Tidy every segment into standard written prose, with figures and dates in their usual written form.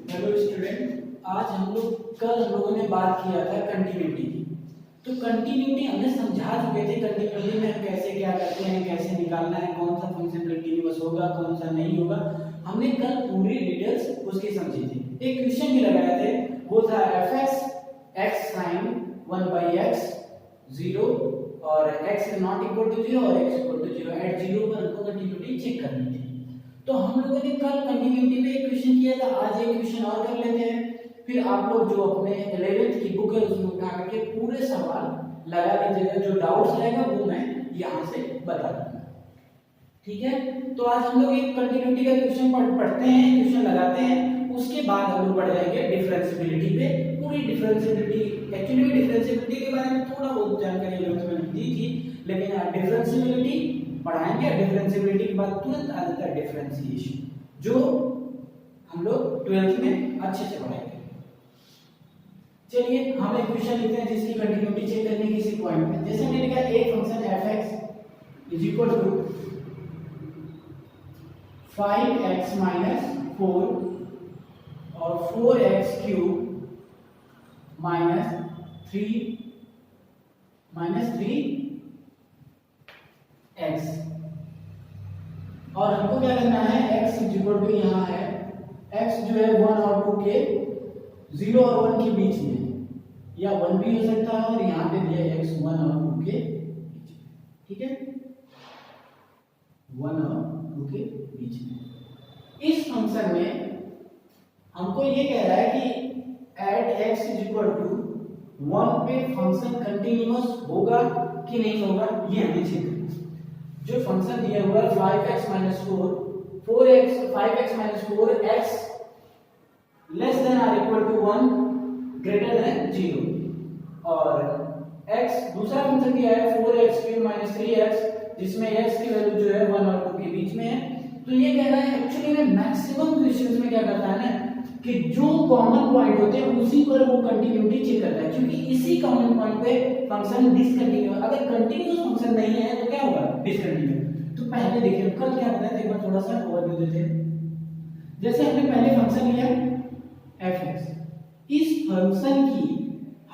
Hello student, आज हम लोगों ने बात किया था कंटिन्यूटी की। तो कंटिन्यूटी हमने समझा चुके थे, कंटिन्यूटी में हम कैसे क्या करते हैं, कैसे निकालना है, कौन सा फंक्शन कंटिन्यूअस होगा, कौन सा नहीं होगा। हमने कल पूरी डिटेल्स उसकी समझी थी। एक क्वेश्चन भी लगाए थे, वो था fx x sin 1/x 0 और x is not equal to 0 और x equal to 0 एट 0 पर हमको कंटिन्यूटी चेक करनी थी। तो हम लोगों ने कल कंटिन्यूटी पे एक क्वेश्चन किया था, आज एक क्वेश्चन और कर लेते हैं। फिर आप लोग जो अपने 11th की बुक है उसमें उठा करके पूरे सवाल लगा लीजिएगा, जो डाउट्स रहेगा वो मैं यहाँ से बता दूंगा। ठीक है, तो आज हम लोग एक कंटिन्यूटी का क्वेश्चन पढ़ते हैं, क्वेश्चन लगाते हैं, उसके बाद हम लोग बढ़ जाएंगे डिफरेंशियबिलिटी पे। पूरी डिफरेंशियबिलिटी, एक्चुअली डिफरेंशियबिलिटी के बारे में थोड़ा बहुत जानकारी मैंने दी थी, लेकिन डिफरेंशियबिलिटी पढ़ाएंगे। डिफरेंशियबिलिटी के बाद तुरंत आ जाता है डिफरेंशिएशन, जो हम लोग 12th में अच्छे से पढ़ाएंगे। चलिए हम एक क्वेश्चन लिखते हैं जिसकी कंटिन्यूटी चेक करनी किसी पॉइंट में। जैसे हमने लिखा एक function fx is equal to 5x minus 4 और 4x क्यूब माइनस 3x, और हमको क्या करना है, x इज इक्वल टू यहाँ है x जो है 1 और 2 के 0 और 1 के बीच में, या 1 भी हो सकता है, और यहाँ पे दिया x 1 और 2 के बीच में। ठीक है, 1 और 2 के बीच में। इस फंक्शन में हमको ये कह रहा है कि at x is equal to 1 पे फंक्शन कंटिन्यूअस होगा कि नहीं होगा, ये हमें चेक करना है। जो फंक्शन दिया हुआ है 5x 4 4x 5x 4 x less than or equal to 1 greater than 0, और x दूसरा फंक्शन दिया है 4x क्यूब 3x जिसमें x की वैल्यू जो है 1 और 2 के बीच में है। तो ये कह रहा है, एक्चुअली में मैक्सिमम क्वेश्चंस में क्या करता है ना कि जो कॉमन पॉइंट होते हैं उसी पर वो कंटिन्यूटी चेक करता है, क्योंकि इसी कॉमन पॉइंट पे फंक्शन डिसकंटिन्यूअस, अगर कंटिन्यूअस फंक्शन नहीं है तो क्या होगा, डिसकंटिन्यूअस। तो पहले देखिए कल क्या बताया था, एक बार थोड़ा सा ओवरव्यू देते हैं। जैसे हमने पहले फंक्शन लिया fx, इस फंक्शन की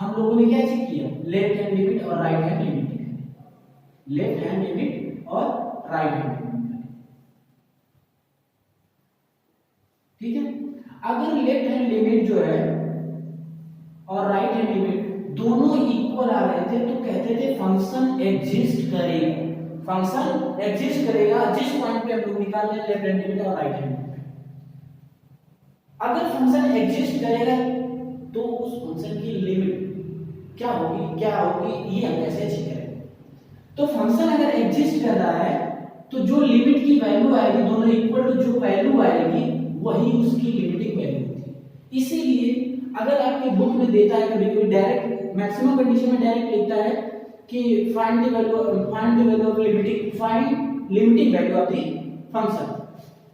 हम लोगों ने क्या चेक किया, लेफ्ट हैंड लिमिट और right hand limit, left hand limit और राइट हैंड लिमिट। ठीक है, अगर लेफ्ट हैंड लिमिट जो है और राइट हैंड लिमिट दोनों इक्वल आ रहे थे तो कहते थे फंक्शन एग्जिस्ट करेगा, फंक्शन एग्जिस्ट करेगा जिस पॉइंट पे हम लोग निकाल रहे हैं लेफ्ट हैंड लिमिट और राइट हैंड लिमिट। अगर फंक्शन एग्जिस्ट करेगा तो उस फंक्शन की लिमिट क्या होगी ये हम कैसे चेक करेंगे। तो फंक्शन अगर एग्जिस्ट कर रहा है तो जो लिमिट की वैल्यू आएगी, दोनों इक्वल टू जो वैल्यू आएगी वही उसकी लिमिटिंग वैल्यू होती है। इसीलिए अगर आपके बुक में देता है कभी कभी डायरेक्ट मैक्सिमम कंडीशन में डायरेक्ट लिखता है कि find the value of limiting, find limiting value of the function,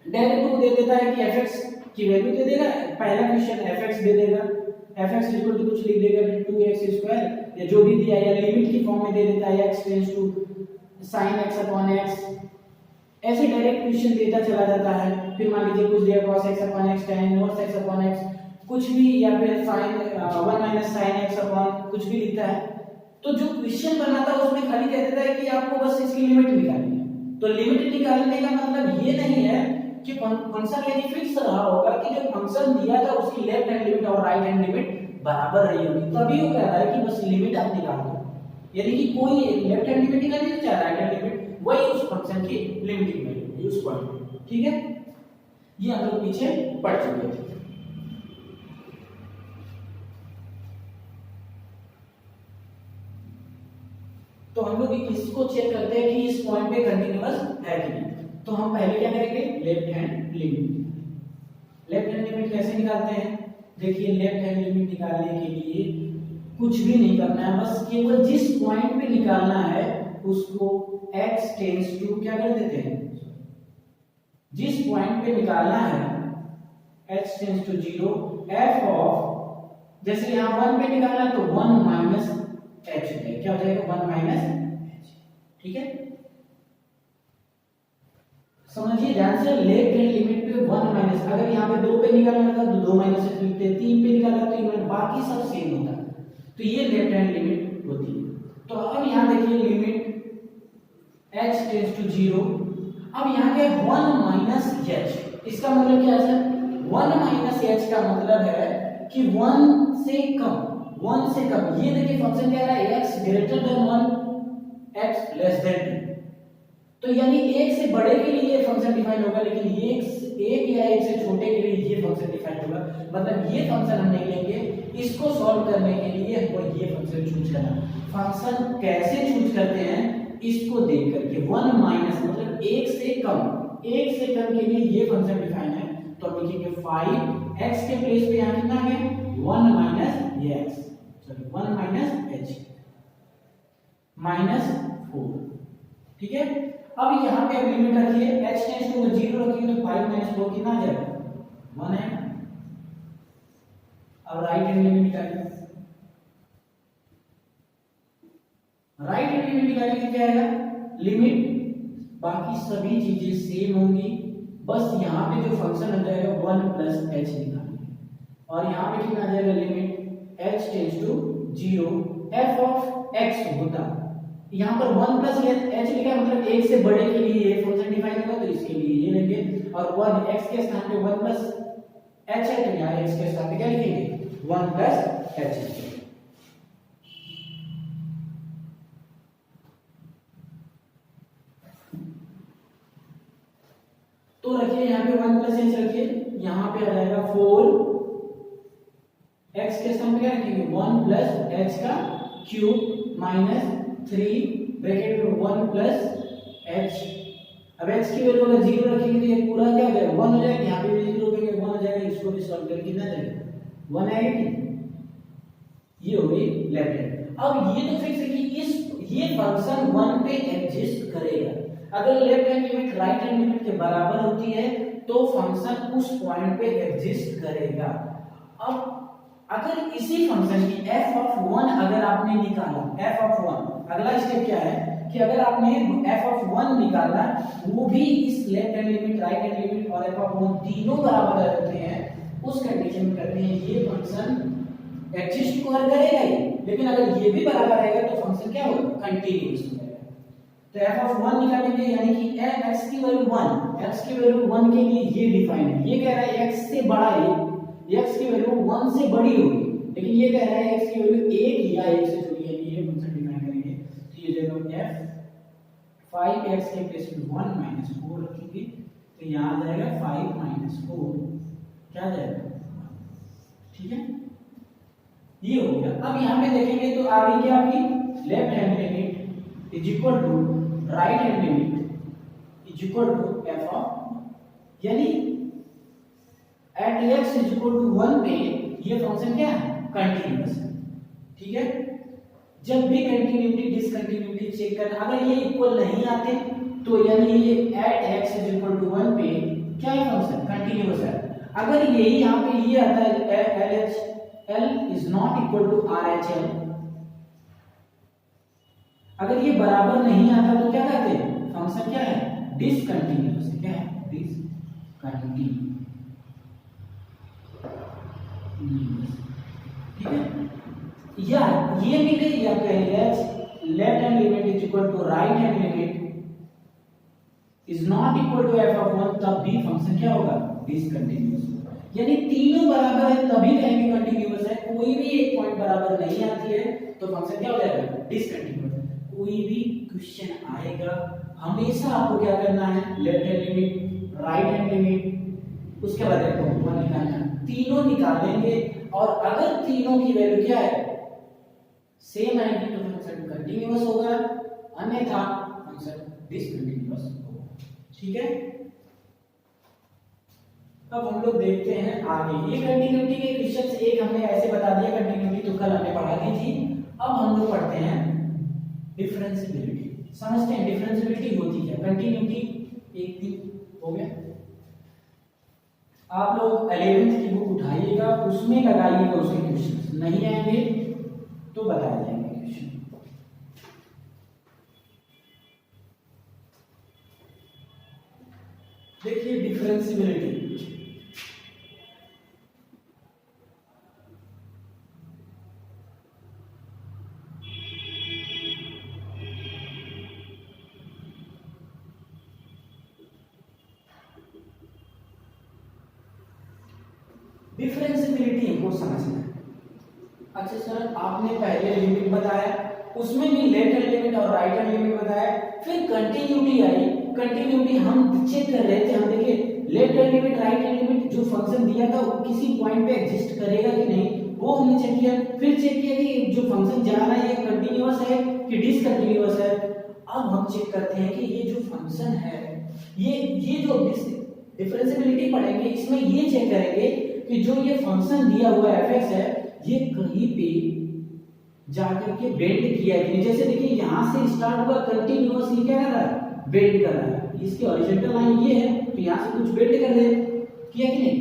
direct वो दे देता है कि fx की वैल्यू दे देगा, पहला क्वेश्चन fx दे देगा, fx इक्वल टू कुछ लिख देगा, फिर 2x स्क्वायर या जो भी दिया, या लिमिट की फॉर्म में दे देता है x tends to sin x upon x, ऐसे डायरेक्ट क्वेश्चन देता चला जाता है। फिर मान लीजिए कुछ दिया cos x upon x tan inverse x upon x कुछ भी, या फिर sin 1 minus sin x upon कुछ भी लिखता है। तो जो क्वेश्चन बनाता है उसमें खाली कह देता है कि आपको बस इसकी लिमिट निकालनी है। तो लिमिट निकालने का मतलब ये नहीं है कि फंक्शन यदि फिक्स रहा होगा कि जो फंक्शन दिया था उसकी लेफ्ट हैंड लिमिट और राइट हैंड लिमिट बराबर रही होगी, तभी वो कह रहा है कि बस लिमिट आप निकाल दो। यदि कि कोई लेफ्ट हैंड लिमिट निकालनी है चाहे राइट हैंड लिमिट, वही उस फंक्शन की लिमिटिंग वैल्यू है उस पॉइंट। ठीक है, ये हम लोग पीछे पढ़ चुके थे। तो हम लोग इसको चेक करते हैं कि इस पॉइंट पे कंटिन्यूअस है कि नहीं। तो हम पहले क्या करेंगे, left hand limit. Left hand limit कैसे निकालते हैं, देखिए लेफ्ट हैंड लिमिट निकालने के लिए कुछ भी नहीं करना है, बस केवल जिस पॉइंट पे निकालना है उसको x टेंड्स टू क्या कर देते हैं, जिस पॉइंट पे निकालना है x tends to 0 f of, जैसे यहां 1 पे निकालना तो 1 माइनस h है, क्या हो जाएगा 1 माइनस h। ठीक है, समझिए ध्यान से, लेफ्ट हैंड लिमिट पे 1 माइनस, अगर यहाँ पे 2 पे निकालना था तो 2 माइनस एच लिखते हैं, 3 पे निकाला तो इनवर्ट, बाकी सब सेम होता है। तो ये लेफ्ट हैंड लिमिट होती है। तो अब यहाँ देखिए लिमिट h टेंड्स टू 0। अब यहाँ पे 1 माइनस h, इसका मतलब क्या है सर? 1 माइनस h का मतलब है कि 1 से कम, 1 से कम। ये देखिए फंक्शन क्या है, x greater than 1, x less then 2। तो यानी 1 से बड़े के लिए ये फंक्शन डिफाइन होगा, लेकिन 1 या 1 से छोटे के लिए ये फंक्शन डिफाइन होगा। मतलब ये फंक्शन हम नहीं लेंगे, इसको सॉल्व करने के लिए हमको ये फंक्शन चूज करना। फंक्शन कैसे चूज करते हैं इसको देख करके, 1 माइनस मतलब 1 से कम, 1 से कम के लिए ये फंक्शन डिफाइन है। तो अब लिखेंगे 5x के प्लेस पे यहाँ कितना है 1 माइनस ये x, sorry 1 minus h minus 4। ठीक है, अब यहाँ पे अब लिमिट रखिए, h टेंड्स टू 0 रखिए तो 5 माइनस 4 कितना आ जाएगा 1 है। अब राइट हैंड लिमिट निकालिए, राइट हैंड लिमिट निकालिए क्या आएगा, लिमिट बाकी सभी चीजें सेम होंगी, बस यहाँ पे जो फंक्शन आ जाएगा 1 प्लस h निकालेंगे। और यहाँ पे कितना आ जाएगा, limit h tends to 0 f of x होता है। यहाँ पर 1 प्लस h लिखा है, मतलब 1 से बड़े के लिए ये फंक्शन डिफाइन होगा, तो इसके लिए ये लेंगे। और 1 x के स्थान पे 1 प्लस h है, तो यहाँ x के स्थान पे क्या लिखेंगे 1 प्लस h। तो रखिए यहाँ पे 1 प्लस h रखिए, यहाँ पे आ जाएगा 4, x के स्थान पे क्या रखेंगे 1 प्लस h का क्यूब माइनस 3 ब्रैकेट में 1 प्लस h। अब h की वैल्यू अगर 0 रखेंगे तो ये पूरा क्या हो जाएगा 1 हो जाएगा, यहाँ पे भी 0 रखेंगे 1 हो जाएगा। इसको भी सॉल्व करके कितना जाएगा 1 आएगा कि ये हो गई लेफ्ट हैंड। अब ये तो फिक्स है कि ये फंक्शन 1 पे एग्जिस्ट करेगा। अगर left hand limit right hand limit के बराबर होती है तो फंक्शन उस पॉइंट पे एग्जिस्ट करेगा। अब अगर इसी फंक्शन की f ऑफ 1 अगर आपने निकाला, f ऑफ 1, अगला स्टेप क्या है कि अगर आपने f ऑफ 1 निकाला, वो भी इस left hand limit right hand limit और f ऑफ 1 तीनों बराबर रहते हैं, उस कंडीशन में करते हैं ये फंक्शन एग्जिस्ट करेगा ही। लेकिन अगर ये भी बराबर रहेगा तो फंक्शन क्या होगा कंटीन्यूअस हो जाएगा। तो f ऑफ 1 निकालेंगे, यानी कि x की वैल्यू 1, x की वैल्यू 1 के लिए ये डिफाइन है। ये कह रहा है x से बड़ा है, x की वैल्यू 1 से बड़ी होगी, लेकिन ये कह रहा है x की वैल्यू 1 या 1 से छोटी है, ये फंक्शन डिफाइन करेंगे। तो ये देखो f 5x के प्लेस में 1 माइनस 4 रखेंगे, तो यहाँ आ जाएगा 5 माइनस 4 क्या आ जाएगा, ठीक है, ये हो गया। अब यहाँ पे देखेंगे तो आ गई क्या आपकी left hand limit is equal to right hand limit is equal to f of, यानी at x is equal to 1 पे ये फंक्शन क्या है कंटीन्यूअस है। ठीक है, जब भी कंटिन्यूटी डिसकंटिन्यूटी चेक करना, अगर ये इक्वल नहीं आते तो यानी ये at x is equal to 1 पे क्या है फंक्शन कंटीन्यूअस है। अगर यही यहाँ पे ये आता है LHL is not equal to RHL, अगर ये बराबर नहीं आता तो क्या कहते हैं फंक्शन क्या है डिसकंटिन्यूअस है। क्या है डिसकंटिन्यूअस, ठीक है, या ये मिले या कहें left hand limit is equal to right hand limit is not equal to f of 1, तब भी फंक्शन क्या होगा डिसकंटिन्यूअस होगा। यानी तीनों बराबर है तभी कहेंगे कंटिन्यूअस है। कोई भी एक पॉइंट बराबर नहीं आती है तो फंक्शन क्या हो जाएगा डिसकंटिन्यूअस। कोई भी क्वेश्चन आएगा हमेशा आपको क्या करना है left hand limit right hand limit उसके बाद f(1) निकालना, तीनों निकालेंगे और अगर तीनों की वैल्यू क्या है सेम आएगी तो फंक्शन कंटीन्यूअस होगा, अन्यथा फंक्शन डिसकंटीन्यूअस होगा। ठीक है, अब हम लोग देखते हैं आगे। ये कंटीन्यूटी के क्वेश्चंस एक हमने ऐसे बता दिया, कंटीन्यूटी तो कल हमने पढ़ा दी थी। अब हम लोग पढ़ते हैं डिफरेंशिएबिलिटी। समझते हैं डिफरेंशिएबिलिटी होती क्या, कंटीन्यूटी एक दिन हो गया। आप लोग 11th की बुक उठाइएगा, उसमें लगाइएगा उसके क्वेश्चंस, नहीं आएंगे तो बताए जाएंगे क्वेश्चन। देखिए डिफरेंशिएबिलिटी, डिफरेंशिएबिलिटी हमको समझना है। अच्छा सर, आपने पहले लिमिट बताया, उसमें भी लेफ्ट हैंड लिमिट और राइट हैंड लिमिट बताया, फिर कंटिन्यूटी आई। कंटिन्यूटी हम चेक कर रहे थे, हम देखिए left hand limit right hand limit जो फंक्शन दिया था वो किसी पॉइंट पे एग्जिस्ट करेगा कि नहीं, वो हमने चेक किया। फिर चेक किया कि जो फंक्शन जा रहा है ये कंटिन्यूअस है कि डिसकंटिन्यूअस है। अब हम चेक करते हैं कि ये जो फंक्शन है, ये जो डिफरेंशिएबिलिटी पढ़ेंगे इसमें ये चेक करेंगे कि जो ये फंक्शन दिया हुआ fx है ये कहीं पे जाकर के बेंड किया है कि नहीं। जैसे देखिए यहाँ से स्टार्ट हुआ कंटिन्यूअसली क्या कर रहा है, बेंड कर रहा है। इसकी हॉरिजॉन्टल लाइन ये है तो यहाँ से कुछ बेंड कर दे, किया कि नहीं।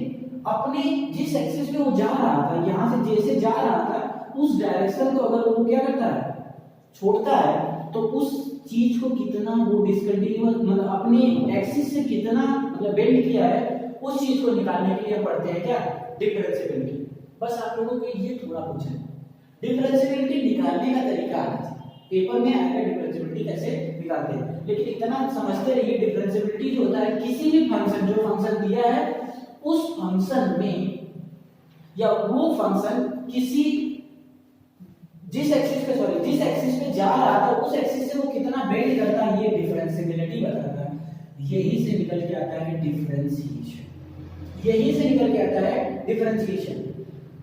अपने जिस एक्सिस पे वो जा रहा था, यहाँ से जैसे जा रहा था उस डायरेक्शन को अगर वो क्या करता है, छोड़ता है, तो उस चीज को कितना वो डिसकंटिन्यूअस मतलब अपने एक्सिस से कितना मतलब बेंड किया है, उस चीज को निकालने के लिए पढ़ते हैं क्या, डिफरेंशिएबिलिटी। बस आप लोगों को ये थोड़ा पूछना है, डिफरेंशिएबिलिटी निकालने का तरीका आना चाहिए। पेपर में आएगा डिफरेंशिएबिलिटी कैसे निकालते हैं, लेकिन इतना समझते रहिए डिफरेंशिएबिलिटी जो होता है किसी भी फंक्शन, जो फंक्शन दिया है उस फंक्शन में या वो फंक्शन किसी जिस एक्सिस पे जा रहा था उस एक्सिस से वो कितना बेंड करता है, ये डिफरेंशिएबिलिटी बताता है। यही से निकल के आता है डिफरेंशिएशन, यही से निकल के आता है डिफरेंशिएशन।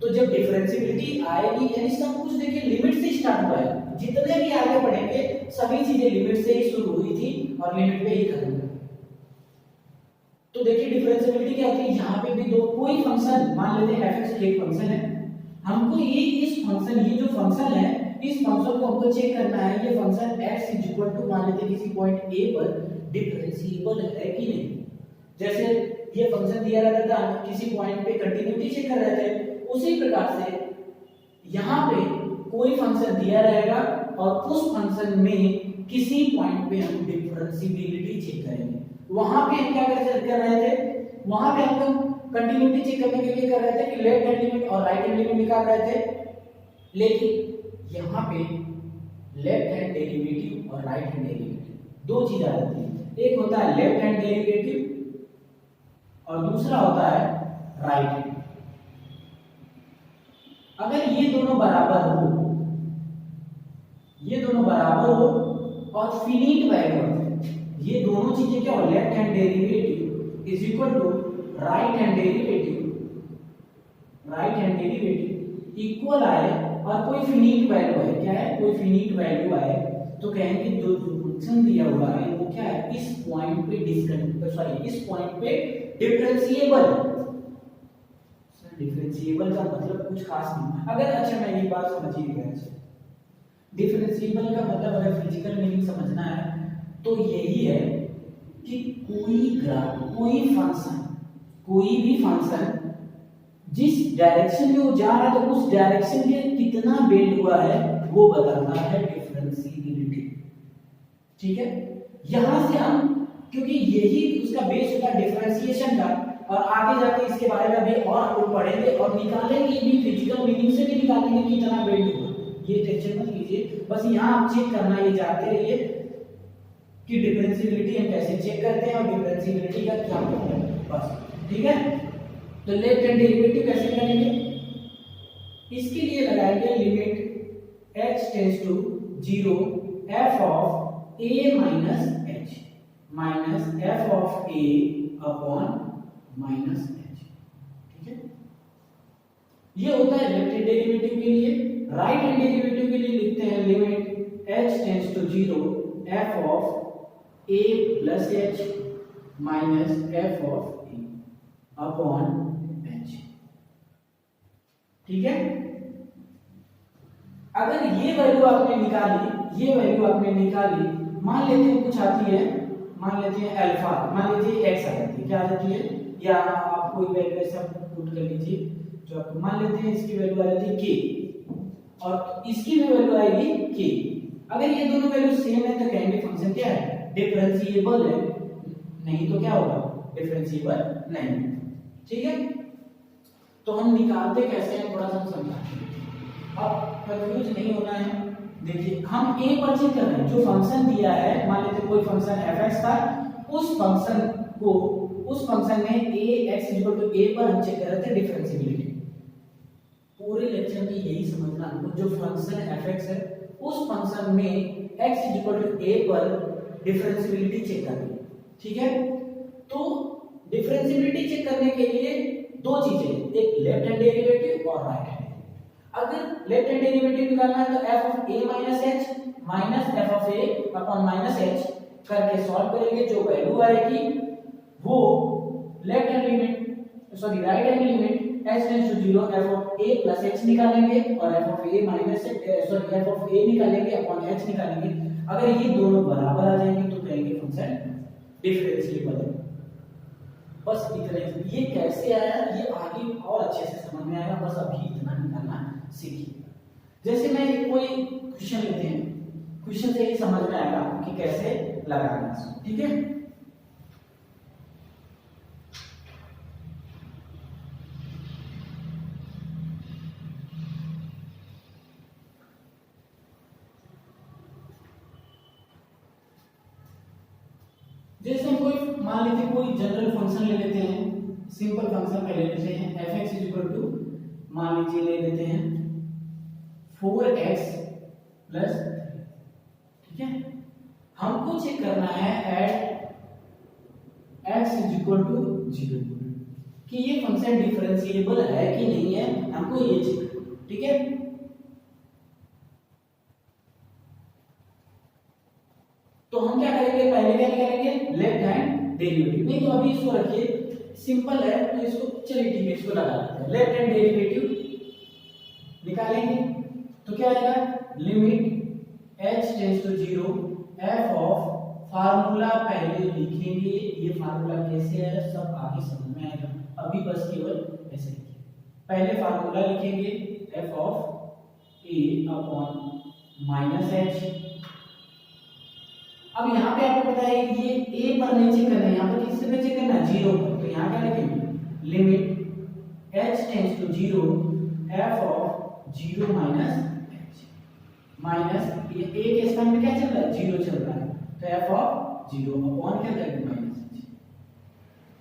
तो जब डिफरेंशिएबिलिटी आएगी यानी सब कुछ देखिए लिमिट से स्टार्ट हुआ है, जितने भी आगे बढ़ेंगे सभी चीजें लिमिट से ही शुरू हुई थी और लिमिट पे ही खत्म हुई। तो देखिए डिफरेंशिएबिलिटी क्या होती है, यहाँ पे भी दो कोई फंक्शन मान लेते हैं fx एक फंक्शन है, हमको ये इस फंक्शन ये जो फंक्शन है इस फंक्शन को हमको चेक करना है, ये फंक्शन x मान लेते हैं किसी पॉइंट a पर डिफरेंशिएबल है कि नहीं। जैसे ये फंक्शन दिया रहता था किसी पॉइंट पे कंटिन्यूटी चेक कर रहे थे, उसी प्रकार से यहाँ पे कोई फंक्शन दिया रहेगा और उस फंक्शन में किसी पॉइंट पे हम डिफरेंशिएबिलिटी चेक करेंगे। वहां पे हम क्या कर रहे थे, वहां पे हम कंटिन्यूटी चेक करने के लिए कर रहे थे कि लेफ्ट हैंड लिमिट और राइट हैंड लिमिट निकाल रहे थे, लेकिन यहाँ पे लेफ्ट हैंड डेरिवेटिव और राइट हैंड डेरिवेटिव दो चीज आ जाती है। एक होता है लेफ्ट हैंड डेरिवेटिव और दूसरा होता है राइट हैंड। अगर ये दोनों बराबर हो और फिनिट वैल्यू है, ये दोनों चीजें क्या हो, left hand derivative is equal to right hand derivative equal आए और कोई फिनिट वैल्यू है, क्या है, कोई फिनिट वैल्यू आए, तो कहेंगे जो फंक्शन दिया हुआ है वो क्या है, इस पॉइंट पे डिफरेंशिएबल। डिफरेंशिएबल का मतलब कुछ खास नहीं। अगर अच्छा मैं ये बात समझ ही गया, डिफरेंशिएबल का मतलब अगर फिजिकल मीनिंग समझना है तो यही है कि कोई ग्राफ, कोई भी फंक्शन जिस डायरेक्शन में वो जा रहा है तो उस डायरेक्शन के कितना बेंड हुआ है वो बताता है डिफरेंशिएबिलिटी। ठीक है, यहां से हम क्योंकि यही उसका बेस होता है डिफरेंशिएशन का, और आगे जाके इसके बारे में भी और लोग पढ़ेंगे और निकालेंगे भी, फिजिकल मीनिंग से भी निकालेंगे कि कितना बेंड हुआ। ये टेंशन मत लीजिए, बस यहाँ आप चेक करना, ये जानते रहिए कि डिफरेंशिएबिलिटी हम कैसे चेक करते हैं और डिफरेंशिएबिलिटी का क्या मतलब है, बस। ठीक है, तो लेफ्ट हैंड डेरिवेटिव कैसे करेंगे, इसके लिए लगाएंगे limit x tends to 0 f of a minus h minus f of a upon minus h। ठीक है, ये होता है लेफ्ट हैंड डेरिवेटिव के लिए। राइट हैंड डेरिवेटिव के लिए लिखते हैं limit h tends to 0 f of a plus h minus f of a upon h। ठीक है, अगर ये वैल्यू आपने निकाली, मान लेते हैं कुछ आती है, मान लेते हैं अल्फा, मान लीजिए x आ जाती है, क्या आ जाती है, या आप कोई वैल्यू ऐसा पुट कर लीजिए जो आपको, मान लेते हैं इसकी वैल्यू आ जाती है k और इसकी भी वैल्यू आएगी k। अगर ये दोनों वैल्यू सेम है तो कहेंगे फंक्शन क्या है, डिफरेंशिएबल है, नहीं तो क्या होगा, डिफरेंशिएबल नहीं। ठीक है, तो हम निकालते कैसे हैं थोड़ा सा समझाते हैं, अब कंफ्यूज नहीं होना है। देखिए हम a पर चेक कर रहे हैं, जो फंक्शन दिया है, मान लेते कोई फंक्शन fx था, उस फंक्शन को उस फंक्शन में a पर हम चेक कर रहे थे डिफरेंशिएबिलिटी। पूरे लेक्चर में यही समझना हमको, जो फंक्शन fx है उस फंक्शन में x a पर डिफरेंशिएबिलिटी चेक करनी है। ठीक है, तो डिफरेंशिएबिलिटी चेक करने के लिए दो चीजें, एक लेफ्ट हैंड डेरिवेटिव और राइट हैंड। अगर लेफ्ट हैंड डेरिवेटिव निकालना है तो f of a minus h minus f of a upon minus h करके सॉल्व करेंगे। जो वैल्यू आएगी वो left hand limit sorry right hand limit h tends to 0 f of a plus h निकालेंगे और f of a minus sorry f of a निकालेंगे upon h निकालेंगे। अगर ये दोनों बराबर आ जाएंगे तो कहेंगे फंक्शन डिफरेंशिएबल है। बस इतना ही। ये कैसे आया ये आगे और अच्छे से समझ में आएगा, बस अभी इतना निकालना सीखिए। जैसे मैं कोई क्वेश्चन लेते हैं, क्वेश्चन से ही समझ में आएगा कि कैसे लगाना है। ठीक है, जैसे हम कोई मान लीजिए कोई जनरल फंक्शन ले लेते हैं, सिंपल फंक्शन पहले लेते हैं fx इक्वल टू मान लीजिए ले लेते हैं 4x प्लस 3। ठीक है, हमको चेक करना है एट x इक्वल टू 0 कि ये फंक्शन डिफरेंशिएबल है कि नहीं है, हमको ये चेक करना। ठीक है, तो हम क्या करेंगे, पहले क्या निकालेंगे लेफ्ट हैंड डेरिवेटिव। नहीं तो अभी इसको रखिए, सिंपल है तो इसको चलिए ठीक है इसको लगा लेते हैं। लेफ्ट हैंड डेरिवेटिव निकालेंगे तो क्या आएगा, limit h tends to 0 f of formula पहले लिखेंगे। ये फार्मूला कैसे है सब आगे समझ में आएगा, अभी बस केवल ऐसे लिखिए। पहले फार्मूला लिखेंगे f of a upon minus h। अब यहाँ पे आपको पता है ये a पर नहीं चेक करना है, यहाँ पर किससे पे चेक करना है, 0 पर। तो यहाँ क्या लिखेंगे, limit h tends to 0 f of 0 minus h minus ये a के स्थान पे क्या चल रहा है, 0 चल रहा है, तो f ऑफ 0 अपॉन क्या करेंगे माइनस h।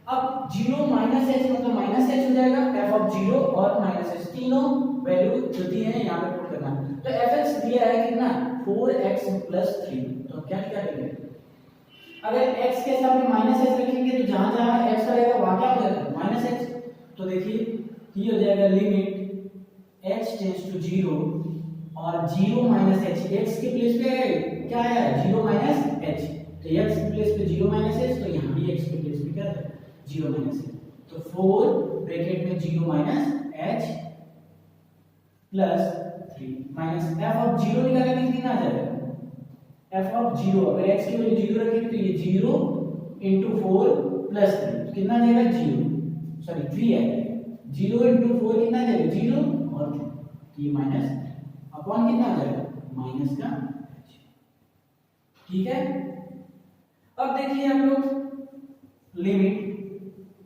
अब 0 माइनस h मतलब माइनस h हो जाएगा, f ऑफ 0 और माइनस h तीनों वैल्यू जो दी है यहाँ पे पुट करना है। तो fx दिया है कितना 4x प्लस 3, तो क्या करेंगे, अगर x के साथ में माइनस h रखेंगे तो जहां जहां x रहेगा वहां क्या हो जाएगा माइनस h। तो देखिए ये हो जाएगा लिमिट h टेंड्स टू 0 और 0 माइनस h, x के प्लेस पे क्या आया 0 माइनस h, तो x के प्लेस पे 0 माइनस h, तो यहां भी x के प्लेस पे क्या है 0 माइनस h। तो 4 ब्रैकेट में 0 minus h plus 3 minus f of 0 निकालेंगे कितना आ जाएगा, f ऑफ 0 अगर x की वैल्यू 0 रखेंगे तो ये 0 into 4 प्लस 3 तो कितना आ जाएगा 0 सॉरी 3 आएगा। 0 into 4 कितना आ जाएगा 0 और 3, तो ये माइनस अपॉन कितना आ जाएगा माइनस का h। ठीक है, अब देखिए आप लोग लिमिट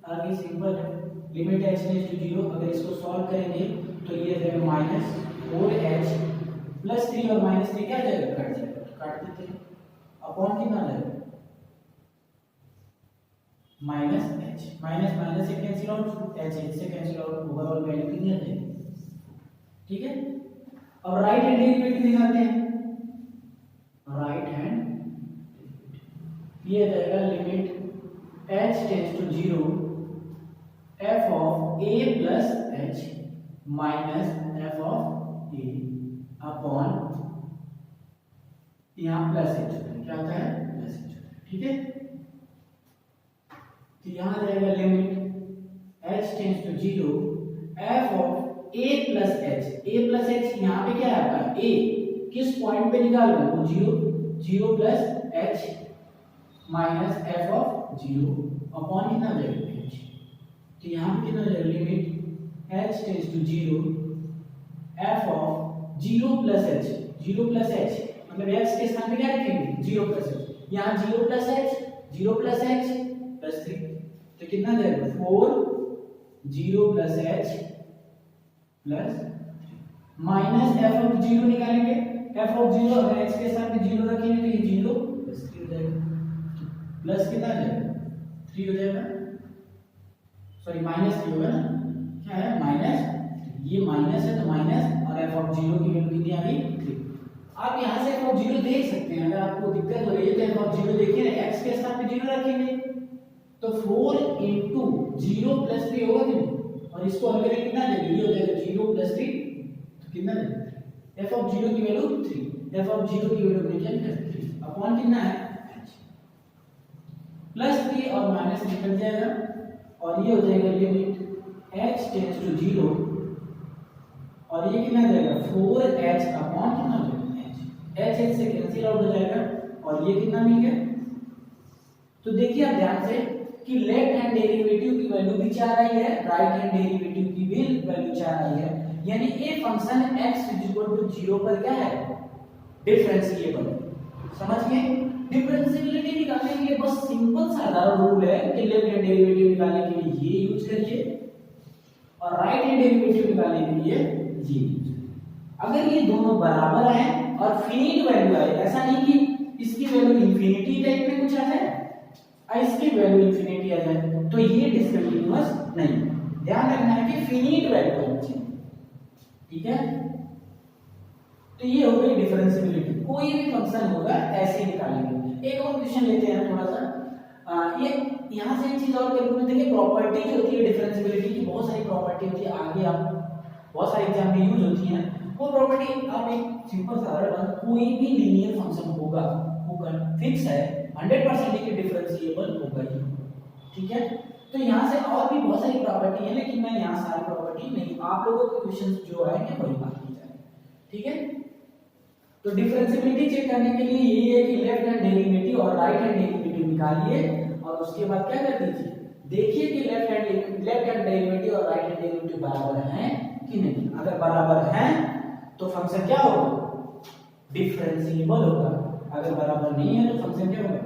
आगे सिंपल है, लिमिट h टेंड्स टू 0, अगर इसको सॉल्व करेंगे तो ये आ जाएगा माइनस 4h प्लस 3 और माइनस 3 क्या आ जाएगा कट जाएगा, काट देते हैं अपॉन कितना आ जाएगा माइनस h, माइनस माइनस से कैंसिल आउट, h h से कैंसिल आउट, ओवरऑल वैल्यू कितनी आ जाएगी। ठीक है, अब राइट हैंड डेरिवेटिव निकालते हैं। राइट हैंड ये आ जाएगा limit h tends to 0 f of a plus h minus f of a upon यहाँ प्लस h क्या होता है प्लस h। ठीक है, तो यहाँ आ जाएगा limit h tends to 0 f of a plus h यहाँ पे क्या है आपका a, किस पॉइंट पे निकाल रहे हो 0 plus h minus f of 0 upon कितना आ जाएगा h। तो यहाँ पे कितना आ जाएगा limit h tends to 0 f of 0 plus h मतलब x के स्थान पे क्या रखेंगे 0 प्लस h, यहाँ 0 प्लस h प्लस 3, तो कितना आ जाएगा 4 0 plus h plus minus f of 0 निकालेंगे, f ऑफ 0 अगर x के स्थान पे 0 रखेंगे तो ये 0 प्लस 3 हो जाएगा, प्लस कितना आ जाएगा 3 हो जाएगा। सॉरी माइनस 3 होगा ना, क्या है माइनस, ये माइनस है तो माइनस, और एफ ऑफ 0 की वैल्यू कितनी आ गई 3। आप यहाँ से एफ ऑफ 0 देख सकते हैं, अगर आपको दिक्कत हो रही है तो एफ ऑफ 0 देखिए x के स्थान पे 0 रखेंगे तो 4 into 0 plus 3 होगा कि नहीं, और इसको हल करें कितना देगा, ये हो जाएगा 0 plus 3 तो कितना देगा एफ ऑफ 0 की वैल्यू 3, एफ ऑफ 0 की वैल्यू निकल कर 3 अपॉन कितना है प्लस 3 और माइनस निकल जाएगा, और ये हो जाएगा लिमिट h टेंड्स टू 0, और ये कितना जाएगा 4h अपॉन कितना हो जाएगा h से कैंसिल आउट हो जाएगा, और ये कितना मिल गया। तो देखिए आप ध्यान से कि लेफ्ट हैंड डेरिवेटिव की वैल्यू भी 4 आई है, राइट हैंड डेरिवेटिव की भी वैल्यू 4 आई है, यानी ये फंक्शन x 0 पर क्या है डिफरेंशिएबल। समझ गए, डिफरेंशिएबिलिटी निकालने के लिए बस सिंपल साधारण रूल है कि लेफ्ट हैंड डेरिवेटिव निकालने के लिए ये यूज करिए और राइट हैंड डेरिवेटिव निकालने के लिए ये यूज। अगर ये दोनों बराबर हैं और फिनिट वैल्यू आए, ऐसा नहीं कि इसकी वैल्यू इंफिनिटी टाइप में कुछ आ जाए और इसकी वैल्यू इंफिनिटी आ जाए, तो ये डिस्कंटीन्यूअस नहीं। ध्यान रखना है कि फिनिट वैल्यू आनी चाहिए, ठीक है। तो ये हो गई डिफरेंशिएबिलिटी, कोई भी फंक्शन होगा ऐसे निकालेंगे। एक और क्वेश्चन लेते हैं थोड़ा सा, ये यहां से एक चीज और कैलकुलेट देखिए, प्रॉपर्टी जो होती है डिफरेंशिएबिलिटी की, बहुत सारी प्रॉपर्टी होती है, आगे आप बहुत सारे एग्जाम में यूज होती हैं वो प्रॉपर्टी। आप एक सिंपल साधारण कोई भी लीनियर फंक्शन होगा वो फिक्स है 100% कि डिफरेंशिएबल होगा ही, ठीक है। तो यहाँ से और भी बहुत सारी प्रॉपर्टी है, लेकिन मैं यहाँ सारी प्रॉपर्टी नहीं, आप लोगों के क्वेश्चन जो आएंगे वही बात की जाए, ठीक है। तो डिफरेंशिएबिलिटी चेक करने के लिए यही है कि लेफ्ट हैंड डेरिवेटिव और राइट हैंड डेरिवेटिव निकालिए और उसके बाद क्या कर दीजिए, देखिए कि लेफ्ट हैंड डेरिवेटिव और राइट हैंड डेरिवेटिव बराबर हैं कि नहीं। अगर बराबर हैं तो फंक्शन क्या होगा डिफरेंशिएबल होगा, अगर बराबर नहीं है तो फंक्शन क्या होगा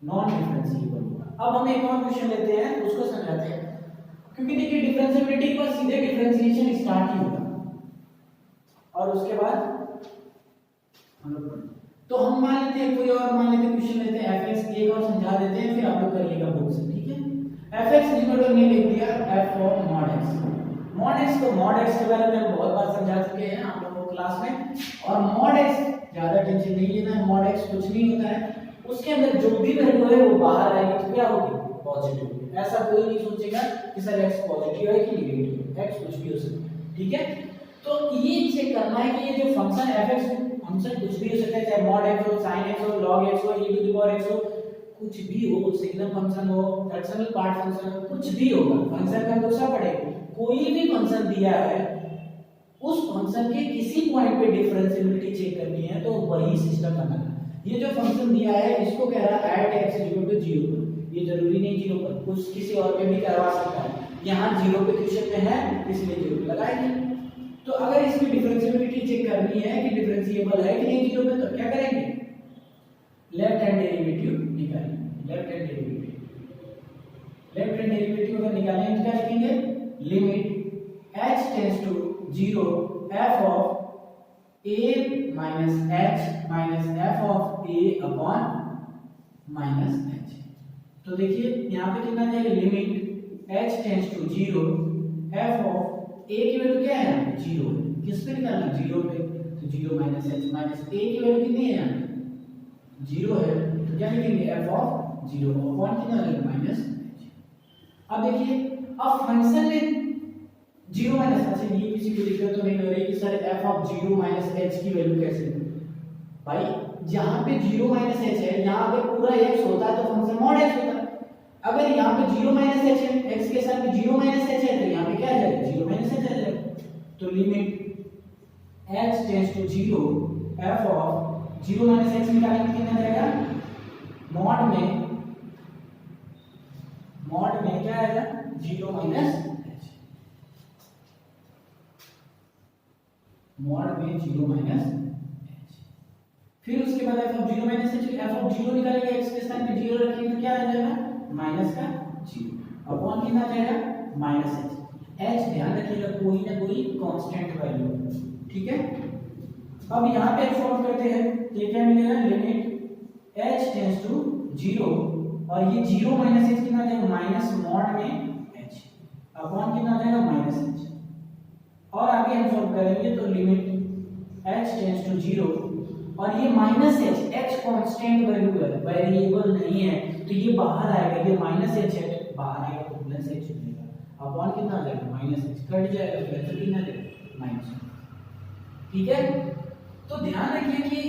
नॉन डिफरेंशिएबल होगा। अब हम एक और क्वेश्चन लेते हैं, उसको समझाते हैं, क्योंकि देखिए डिफरेंशिएबिलिटी पर सीधे डिफरेंशिएशन स्टार्ट ही होगा और उसके बाद हम लोग तो हम मान लेते हैं कोई और मान लेते हैं क्वेश्चन लेते हैं fx, एक और समझा देते हैं फिर आप लोग करिएगा बुक से, ठीक है। fx इक्वल टू हमने लिख दिया f of mod x। mod x तो mod x के बारे में हम बहुत बार समझा चुके हैं आप लोगों को क्लास में, और mod x ज्यादा टेंशन नहीं लेना है, mod x कुछ नहीं होता है, उसके अंदर जो भी वैल्यू है वो बाहर आएगी तो क्या होगी पॉजिटिव। ऐसा कोई नहीं सोचेगा कि सर x पॉजिटिव है कि नेगेटिव है, x कुछ भी हो सकता है, ठीक है। तो ये चेक करना है कि ये जो फंक्शन fx फंक्शन कुछ भी हो सकता है, चाहे mod x हो, sin x हो, log x हो, e to the power x हो, कुछ भी हो, सिग्नल फंक्शन हो, फ्रैक्शनल पार्ट फंक्शन हो, कुछ भी होगा, फंक्शन का दूसरा पड़ेगा। कोई भी फंक्शन दिया है उस फंक्शन के किसी पॉइंट पे डिफरेंशिएबिलिटी चेक करनी है तो वही सिस्टम बनाना है। ये जो फंक्शन दिया है इसको कह रहा है ऐट x इक्वल टू 0 पर, ये जरूरी नहीं 0 पर, कुछ किसी और पे भी करवा सकता है, यहाँ 0 पे क्वेश्चन में है इसलिए 0 पे लगाएंगे। तो अगर इसकी डिफरेंशिएबिलिटी चेक करनी है कि डिफरेंशिएबल है कि नहीं 0 पे, तो क्या करेंगे लेफ्ट हैंड डेरिवेटिव निकालेंगे। लेफ्ट हैंड डेरिवेटिव अगर निकालेंगे तो क्या लिखेंगे limit h tends to 0 f of a minus h minus f of a upon minus h। तो देखिए यहाँ पे कितना जाएगा limit h tends to 0 f of a की वैल्यू क्या है 0, किस पे निकालना 0 पे, तो 0 माइनस h माइनस a की वैल्यू कितनी है यहाँ 0 है, तो क्या लिखेंगे f ऑफ 0 अपॉन कितना है माइनस h। अब देखिए अब फंक्शन में 0 माइनस, अच्छा ये किसी को दिक्कत तो नहीं हो रही कि sir f of 0 minus h की वैल्यू कैसे, भाई जहां पे 0 माइनस h है, यहाँ अगर पूरा x होता तो फंक्शन mod x होता, अगर यहाँ पे 0 माइनस h है, x के साथ में 0 माइनस h है, तो यहाँ पे क्या आ जाएगा 0 माइनस h आ जाएगा। तो limit h tends to 0 f of 0 minus h निकालेंगे कितना आ जाएगा मॉड में क्या आएगा 0 माइनस h, मॉड में 0 माइनस h। फिर उसके बाद f of 0 minus h, f of 0 निकालेंगे, x के स्थान पे 0 रखेंगे तो क्या आ जाएगा माइनस का 0 अपॉन कितना आ जाएगा माइनस h। h ध्यान रखिएगा कोई ना कोई कांस्टेंट वैल्यू, ठीक है। अब यहाँ पे सॉल्व करते हैं तो क्या मिलेगा लिमिट h टेंड्स टू 0 और ये 0 माइनस h कितना आ जाएगा माइनस मॉड में h, अपॉन कितना आ जाएगा माइनस एच। और आगे हम सॉल्व करेंगे तो लिमिट h टेंड्स टू 0 और ये minus H, h constant value है, वेरिएबल नहीं है, तो ये बाहर आएगा, ये माइनस एच है, बाहर आएगा तो प्लस एच हो जाएगा। अपॉन कितना आ जाएगा माइनस एच, कट जाएगा तो ऐसा कितना जाएगा माइनस। ठीक है, तो ध्यान रखिए कि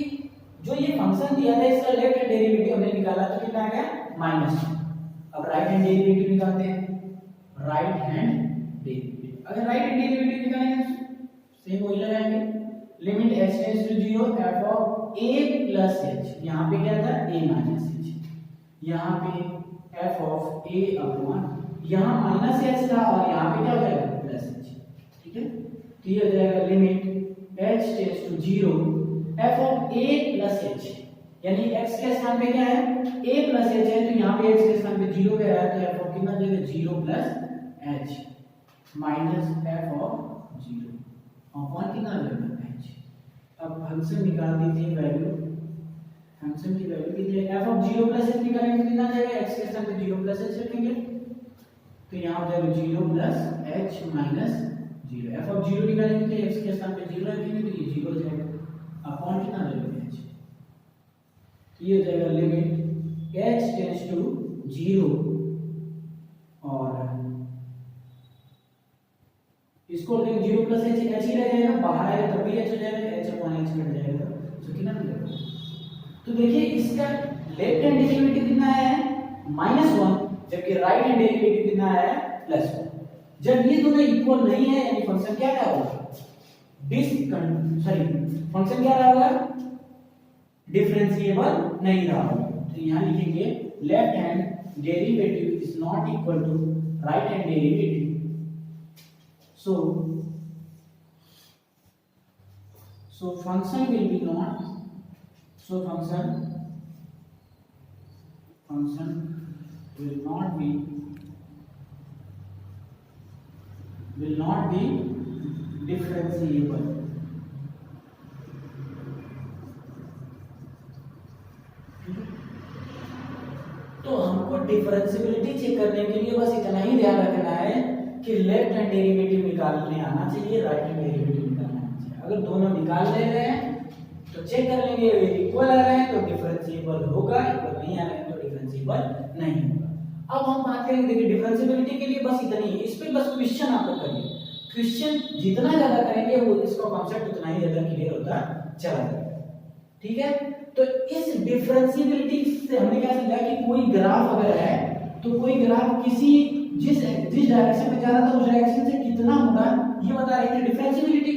जो ये फंक्शन दिया था इसका लेफ्ट हैंड डेरिवेटिव हमने निकाला तो कितना आ गया माइनस। अब राइट हैंड डेरिवेटिव निकालते हैं, राइट हैंड डेरिवेटिव। अगर राइट हैंड डेरिवेटिव निकालेंगे सेम वही लगाएंगे, limit h tends to 0 f of a plus h, यहां पे क्या था a माइनस h, यहां पे f ऑफ a अपॉन, यहां माइनस h था और यहां पे क्या हो जाएगा प्लस h। ठीक है, तो ये हो जाएगा limit h tends to 0 f of a plus h, यानी x के स्थान पे क्या है a प्लस h है, तो यहाँ पे x के स्थान पे 0 पे आया तो f ऑफ कितना देगा 0 plus h minus f of 0 upon कितना देगा h। अब फंक्शन निकाल दीजिए वैल्यू, फंक्शन की वैल्यू कितनी है f ऑफ 0 प्लस h निकालेंगे तो कितना जाएगा x के स्थान पे 0 प्लस h रखेंगे तो यहाँ हो जाएगा 0 plus h minus 0, f of 0 निकालेंगे तो x के स्थान पे 0 रखेंगे तो ये 0 हो जाएगा अपॉन कितना देगा h। ये हो जाएगा लिमिट h टेंड्स टू 0 और इसको लेंगे 0 प्लस h, h ही रह जाएगा, बाहर आएगा तब भी h हो जाएगा, h अपॉन h कट जाएगा तो कितना मिलेगा। तो देखिए इसका लेफ्ट हैंड डेरिवेटिव कितना है -1, जबकि राइट हैंड डेरिवेटिव कितना है +1। जब ये दोनों इक्वल नहीं है यानी फंक्शन क्या रहा होगा फंक्शन क्या रहा होगा डिफरेंशिएबल नहीं रहा होगा। तो यहां लिखेंगे left hand derivative is not equal to right hand derivative, so function will be not, so function will not be differentiable। तो हमको डिफरेंशिएबिलिटी चेक करने के लिए बस इतना ही ध्यान रखना है कि लेफ्ट हैंड डेरिवेटिव निकालने आना चाहिए, राइट हैंड डेरिवेटिव निकालना आना चाहिए। अगर दोनों निकाल ले रहे हैं तो चेक कर लेंगे इक्वल आ रहे हैं तो डिफरेंशिएबल होगा, इक्वल नहीं आ रहे हैं तो डिफरेंशिएबल नहीं होगा। अब हम बात करेंगे, देखिए डिफरेंशिएबिलिटी के लिए बस इतना ही, इस पे बस क्वेश्चन आप लोग करिए, क्वेश्चन जितना ज्यादा करेंगे वो इसका कॉन्सेप्ट उतना ही ज्यादा क्लियर होता चला जाएगा। ठीक है, तो इस डिफरेंशिएबिलिटी से हमने क्या समझा कि कोई ग्राफ अगर है तो कोई ग्राफ किसी जिस डायरेक्शन में जा रहा था उस डायरेक्शन से कितना होगा ये बता रही थी डिफरेंशिएबिलिटी।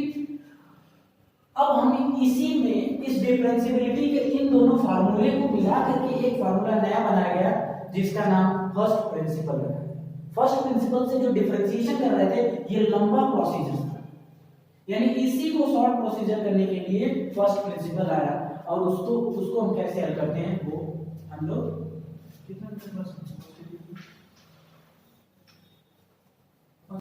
अब हम इसी में इस डिफरेंशिएबिलिटी के इन दोनों फार्मूले को मिला करके एक फार्मूला नया बनाया गया जिसका नाम फर्स्ट प्रिंसिपल रखा गया। फर्स्ट प्रिंसिपल से जो डिफरेंशिएशन कर रहे थे ये लंबा प्रोसीजर था, यानी इसी को शॉर्ट प्रोसीजर करने के लिए फर्स्ट प्रिंसिपल आया और उसको हम कैसे हल करते हैं वो हम लोग कितना